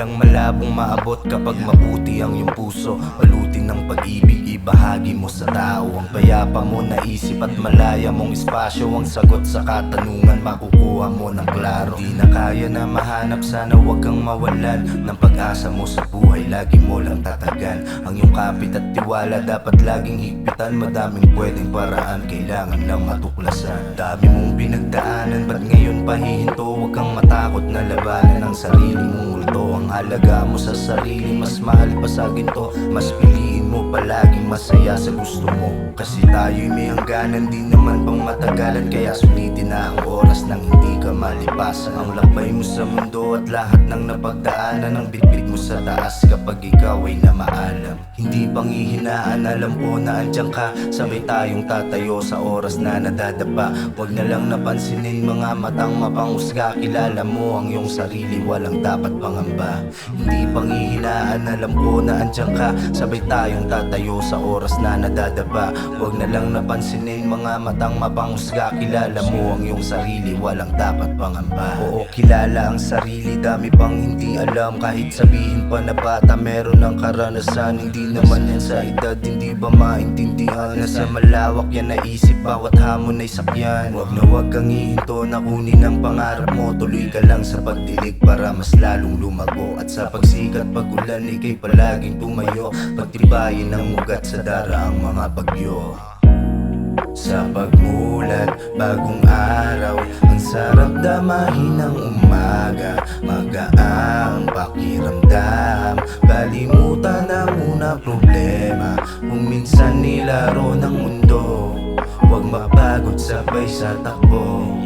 lang malabong maabot kapag mabuti ang iyong puso. Balutin ng pag-ibig, ibahagi mo sa tao ang payapa mo na isip at malaya mong espasyo. Ang sagot sa katanungan makukuha mo ng klaro. Di na kaya na mahanap, sana wag kang mawalan ng pag-asa mo sa buhay, lagi mo lang tatagan. Ang iyong kapit at tiwala dapat laging higpitan. Madaming pwedeng paraan, kailangan lang matuklasan. Dami mong pinagdaanan, ba't ngayon pahihinto? Huwag kang matakot na labanan ang sarili mong multo. Ang halaga mo sa sarili, mas mahal pa sa ginto. Mas piliin mo palaging masaya sa gusto mo, kasi tayo'y may hangganan, di naman pang matagalan. Kaya sulitin na ang oras nang hindi ka malipasan. Ang lakbay mo sa mundo at lahat ng napagdaanan, ang bitbit mo sa taas kapag ikaw ay namaalam. Hindi panghihinaan, alam ko na andyan ka. Sabay tayong tatayo sa oras na nadadapa. Huwag na lang napansinin mga matang mapanghusga. Kilala mo ang iyong sarili, walang dapat pangamba. Hindi panghihinaan, alam ko na andyan ka. Sabay tayong tatayo sa oras na nadadapa. Huwag na lang napansinin mga matang mapanghusga. Kilala mo ang iyong sarili, walang dapat pangamba. Oo, kilala ang sarili, dami pang hindi alam. Kahit sabihin pa na bata, meron ng karanasan. Hindi naman yan sa edad, hindi ba maintindihan? Nasa malawak yan na isip, bawat hamon ay sakyan. Huwag na huwag kang ihinto na kunin ang pangarap mo. Tuloy ka lang sa pagdilig para mas lalong lumago. At sa pagsikat pag-ulan, ika'y palaging tumayo. Pagtibayin ng ugat sa daraang mga bagyo. Sa pagmulat, bagong araw, ang sarap damahin ng umaga. Magaang pakiramdam, kalimutan ang unang problema. Kung minsan nilaro ng mundo, huwag mapagod sabay sa takbo.